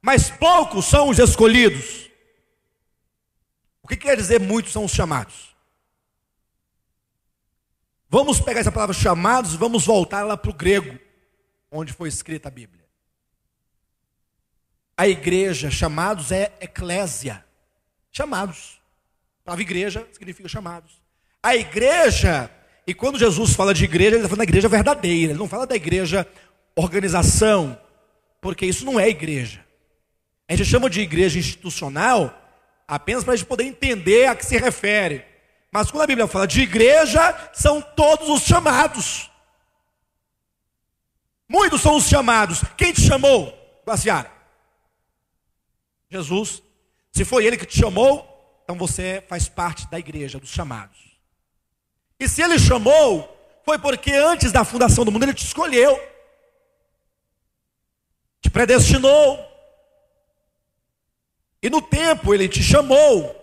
mas poucos são os escolhidos. O que quer dizer muitos são os chamados? Vamos pegar essa palavra chamados e vamos voltar lá para o grego, onde foi escrita a Bíblia. A igreja, chamados, é eclésia. Chamados. A palavra igreja significa chamados. A igreja, e quando Jesus fala de igreja, ele está falando da igreja verdadeira. Ele não fala da igreja organização, porque isso não é igreja. A gente chama de igreja institucional apenas para a gente poder entender a que se refere. Mas quando a Bíblia fala de igreja, são todos os chamados. Muitos são os chamados. Quem te chamou, Guaciara? Jesus. Se foi ele que te chamou, então você faz parte da igreja, dos chamados. E se ele chamou, foi porque antes da fundação do mundo ele te escolheu, te predestinou. E no tempo ele te chamou.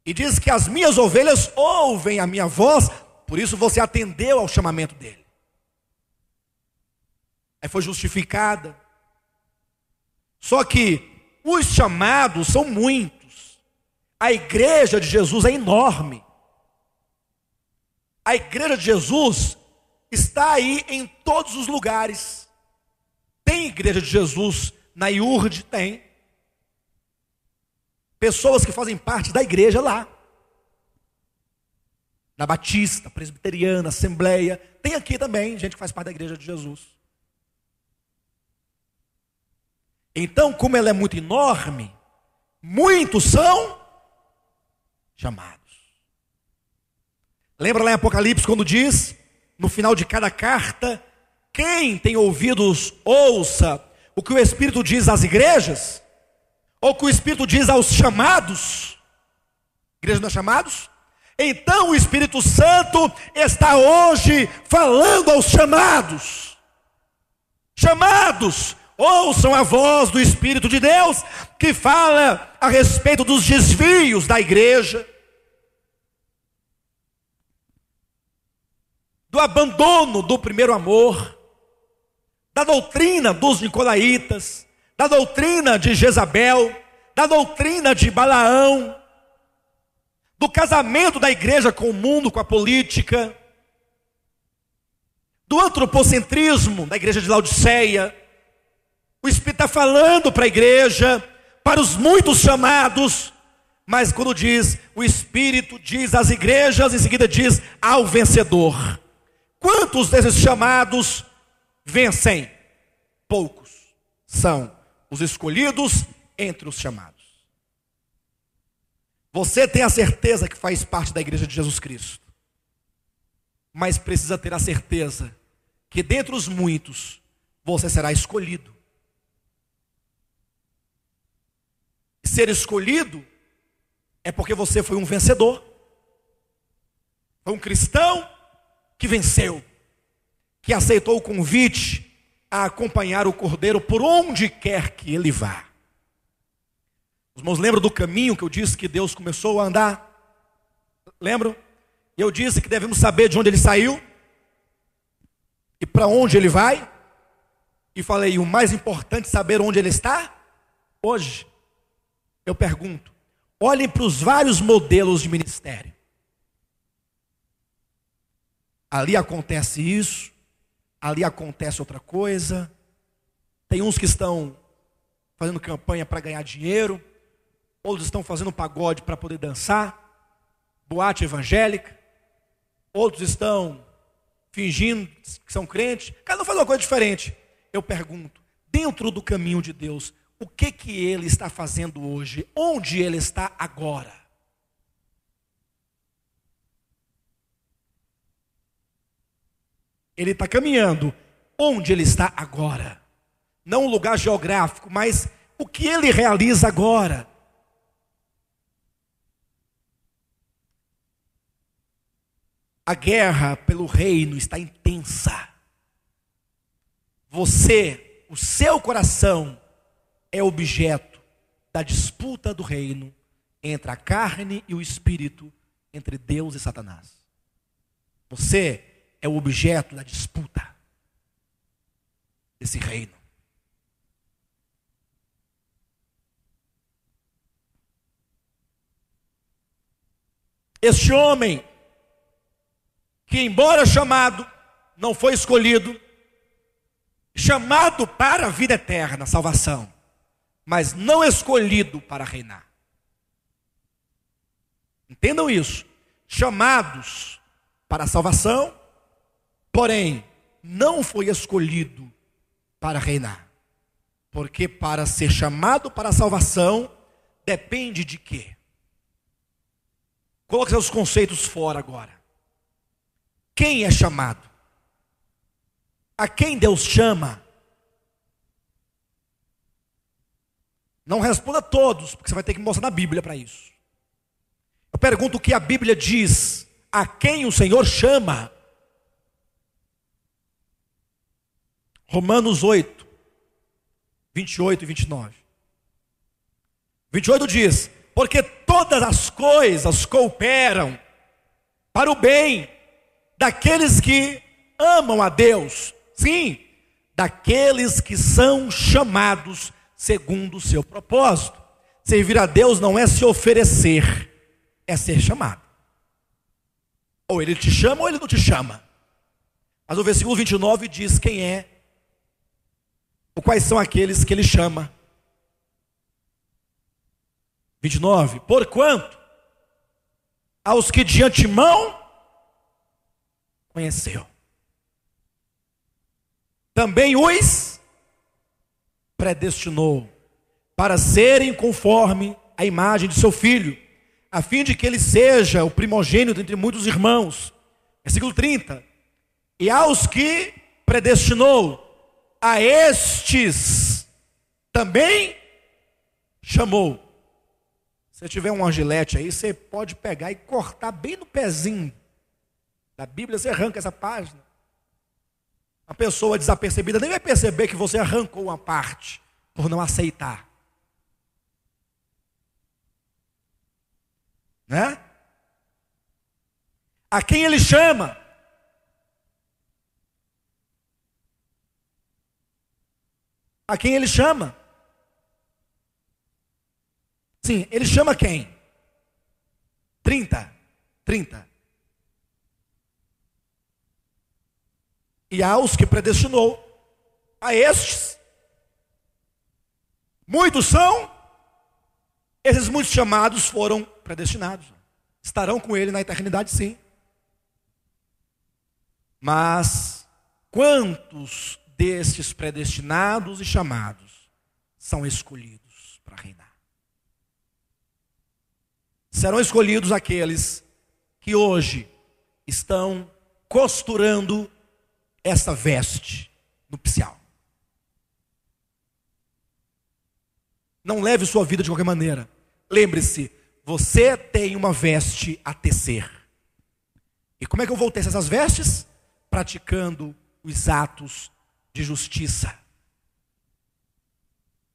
E diz que as minhas ovelhas ouvem a minha voz, por isso você atendeu ao chamamento dele. Aí foi justificada. Só que os chamados são muitos. A igreja de Jesus é enorme. A igreja de Jesus está aí em todos os lugares. Tem igreja de Jesus na IURD? Tem. Pessoas que fazem parte da igreja lá. Na Batista, Presbiteriana, Assembleia. Tem aqui também gente que faz parte da igreja de Jesus. Então, como ela é muito enorme, muitos são chamados. Lembra lá em Apocalipse quando diz, no final de cada carta, quem tem ouvidos, ouça o que o Espírito diz às igrejas, ou o que o Espírito diz aos chamados. Igreja não é chamados? Então o Espírito Santo está hoje falando aos chamados. Chamados, ouçam a voz do Espírito de Deus, que fala a respeito dos desvios da igreja, do abandono do primeiro amor, da doutrina dos nicolaítas, da doutrina de Jezabel, da doutrina de Balaão, do casamento da igreja com o mundo, com a política, do antropocentrismo da igreja de Laodiceia. O Espírito está falando para a igreja, para os muitos chamados, mas quando diz, o Espírito diz às igrejas, em seguida diz ao vencedor. Quantos desses chamados vencem? Poucos são os escolhidos entre os chamados. Você tem a certeza que faz parte da igreja de Jesus Cristo, mas precisa ter a certeza que dentre os muitos você será escolhido. Ser escolhido é porque você foi um vencedor, foi um cristão que venceu, que aceitou o convite a acompanhar o Cordeiro por onde quer que ele vá. Os irmãos lembram do caminho que eu disse que Deus começou a andar? Lembram? Eu disse que devemos saber de onde ele saiu e para onde ele vai. E falei, o mais importante, saber onde ele está. Hoje, eu pergunto, olhem para os vários modelos de ministério. Ali acontece isso, ali acontece outra coisa. Tem uns que estão fazendo campanha para ganhar dinheiro, outros estão fazendo pagode para poder dançar, boate evangélica, outros estão fingindo que são crentes. Cada um faz uma coisa diferente. Eu pergunto, dentro do caminho de Deus, o que ele está fazendo hoje? Onde ele está agora? Ele está caminhando. Onde ele está agora? Não um lugar geográfico, mas o que ele realiza agora? A guerra pelo reino está intensa. Você, o seu coração, é objeto da disputa do reino entre a carne e o espírito, entre Deus e Satanás. Você é o objeto da disputa desse reino. Este homem, que embora chamado, não foi escolhido, chamado para a vida eterna, salvação, mas não escolhido para reinar. Entendam isso. Chamados para a salvação, porém, não foi escolhido para reinar. Porque para ser chamado para a salvação, depende de quê? Coloque seus conceitos fora agora. Quem é chamado? A quem Deus chama? Não responda a todos, porque você vai ter que mostrar na Bíblia para isso. Eu pergunto o que a Bíblia diz. A quem o Senhor chama? Romanos 8, 28 e 29. 28 diz: porque todas as coisas cooperam para o bem daqueles que amam a Deus. Sim, daqueles que são chamados segundo o seu propósito. Servir a Deus não é se oferecer, é ser chamado. Ou ele te chama ou ele não te chama. Mas o versículo 29 diz quem é, ou quais são aqueles que ele chama. 29, porquanto aos que de antemão conheceu, também os predestinou para serem conforme a imagem de seu filho, a fim de que ele seja o primogênito entre muitos irmãos. Versículo 30, e aos que predestinou, a estes também chamou. Se tiver um gilete aí, você pode pegar e cortar bem no pezinho da Bíblia, você arranca essa página. A pessoa desapercebida nem vai perceber que você arrancou uma parte por não aceitar. Né? A quem ele chama? A quem ele chama? Sim, ele chama quem? 30. E aos que predestinou, a estes, muitos são, esses muitos chamados foram predestinados, estarão com ele na eternidade, sim. Mas quantos destes predestinados e chamados são escolhidos para reinar? Serão escolhidos aqueles que hoje estão costurando essa veste nupcial. Não leve sua vida de qualquer maneira. Lembre-se, você tem uma veste a tecer. E como é que eu vou tecer essas vestes? Praticando os atos de justiça.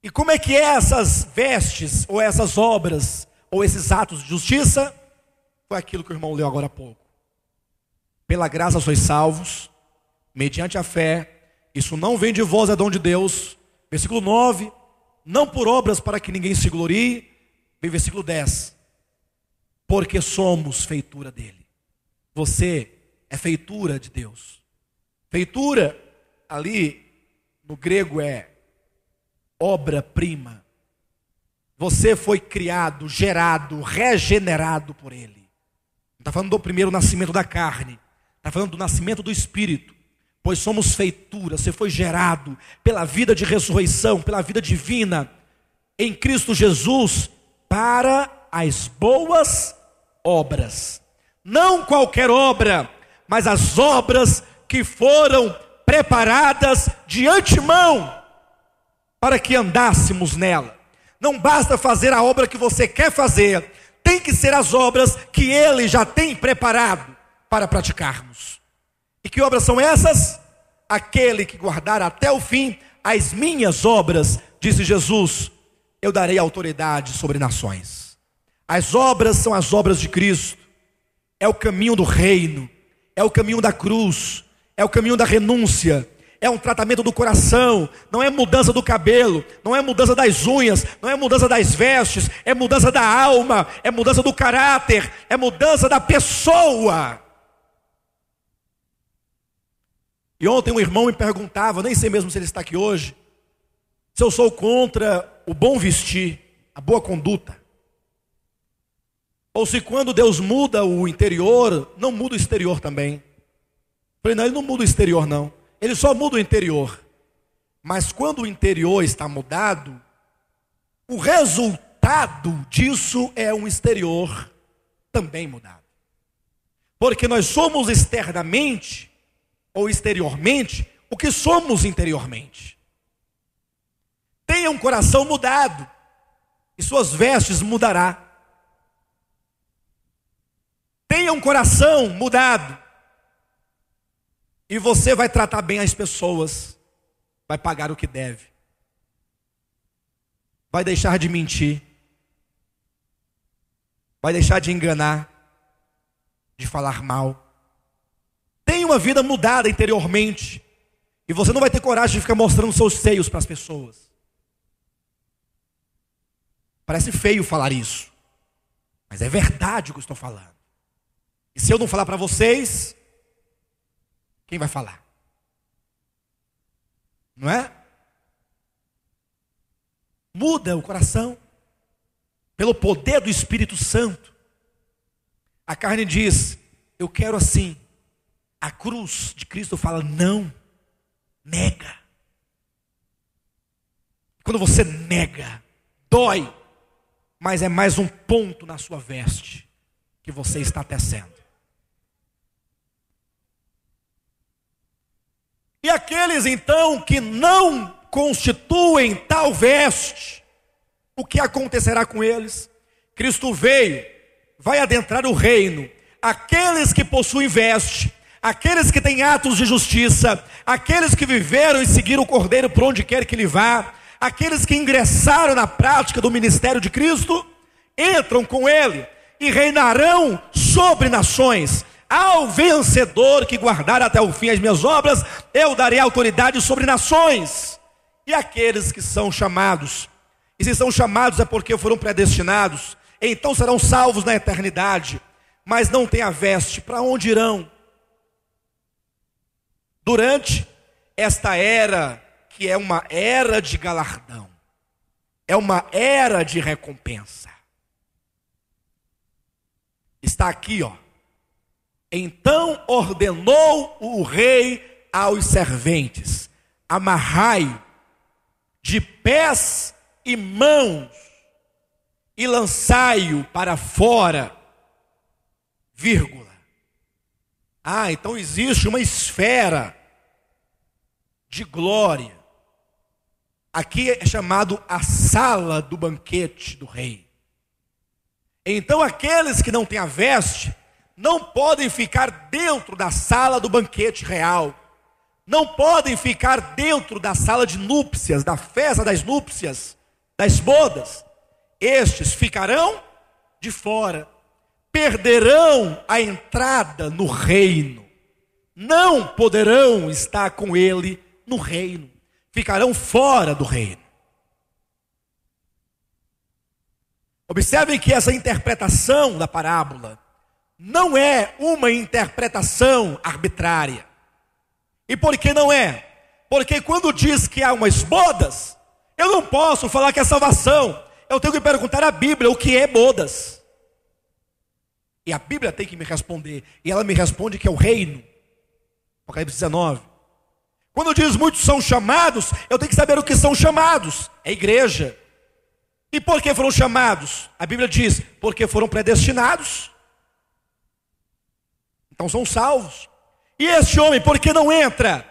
E como é que essas vestes, ou essas obras, ou esses atos de justiça? Foi aquilo que o irmão leu agora há pouco. Pela graça sois salvos, mediante a fé, isso não vem de vós, é dom de Deus. Versículo 9, não por obras para que ninguém se glorie. Vem versículo 10, porque somos feitura dele. Você é feitura de Deus. Feitura, ali no grego é obra-prima. Você foi criado, gerado, regenerado por ele. Não está falando do primeiro nascimento da carne, está falando do nascimento do Espírito. Pois somos feitura, você foi gerado pela vida de ressurreição, pela vida divina, em Cristo Jesus, para as boas obras. Não qualquer obra, mas as obras que foram preparadas de antemão, para que andássemos nela. Não basta fazer a obra que você quer fazer, tem que ser as obras que ele já tem preparado para praticarmos. E que obras são essas? Aquele que guardar até o fim as minhas obras, disse Jesus, eu darei autoridade sobre nações. As obras são as obras de Cristo. É o caminho do reino, é o caminho da cruz, é o caminho da renúncia, é um tratamento do coração, não é mudança do cabelo, não é mudança das unhas, não é mudança das vestes, é mudança da alma, é mudança do caráter, é mudança da pessoa. E ontem um irmão me perguntava, nem sei mesmo se ele está aqui hoje, se eu sou contra o bom vestir, a boa conduta. Ou se quando Deus muda o interior, não muda o exterior também. Eu falei, não, ele não muda o exterior não. Ele só muda o interior. Mas quando o interior está mudado, o resultado disso é um exterior também mudado. Porque nós somos externamente, ou exteriormente, o que somos interiormente. Tenha um coração mudado, e suas vestes mudará. Tenha um coração mudado, e você vai tratar bem as pessoas, vai pagar o que deve, vai deixar de mentir, vai deixar de enganar, de falar mal. Tenha uma vida mudada interiormente, e você não vai ter coragem de ficar mostrando seus seios para as pessoas. Parece feio falar isso, mas é verdade o que eu estou falando. E se eu não falar para vocês, quem vai falar? Não é? Muda o coração pelo poder do Espírito Santo. A carne diz, eu quero assim. A cruz de Cristo fala, não, nega. Quando você nega, dói, mas é mais um ponto na sua veste que você está tecendo. E aqueles então que não constituem tal veste, o que acontecerá com eles? Cristo veio, vai adentrar o reino. Aqueles que possuem veste, aqueles que têm atos de justiça, aqueles que viveram e seguiram o Cordeiro por onde quer que ele vá, aqueles que ingressaram na prática do ministério de Cristo, entram com ele e reinarão sobre nações. Ao vencedor que guardar até o fim as minhas obras, eu darei autoridade sobre nações. E aqueles que são chamados, e se são chamados é porque foram predestinados, então serão salvos na eternidade, mas não têm a veste, para onde irão? Durante esta era, que é uma era de galardão, é uma era de recompensa. Está aqui, ó. Então ordenou o rei aos serventes, amarrai-o de pés e mãos e lançai-o para fora, vírgula. Então existe uma esfera de glória. Aqui é chamado a sala do banquete do rei. Então aqueles que não têm a veste não podem ficar dentro da sala do banquete real. Não podem ficar dentro da sala de núpcias, da festa das núpcias, das bodas. Estes ficarão de fora. Perderão a entrada no reino. Não poderão estar com ele no reino. Ficarão fora do reino. Observem que essa interpretação da parábola não é uma interpretação arbitrária. E por que não é? Porque quando diz que há umas bodas, eu não posso falar que é salvação. Eu tenho que perguntar à Bíblia o que é bodas. E a Bíblia tem que me responder. E ela me responde que é o reino. Apocalipse 19. Quando diz muitos são chamados, eu tenho que saber o que são chamados. É igreja. E por que foram chamados? A Bíblia diz, porque foram predestinados. Então são salvos. E este homem, por que não entra?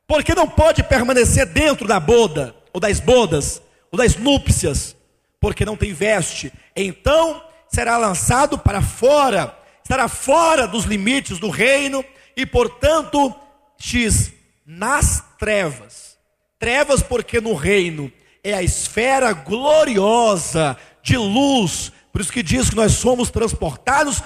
Porque não pode permanecer dentro da boda, ou das bodas, ou das núpcias, porque não tem veste. Então será lançado para fora, estará fora dos limites do reino, e portanto, nas trevas. Trevas porque no reino é a esfera gloriosa de luz. Por isso que diz que nós somos transportados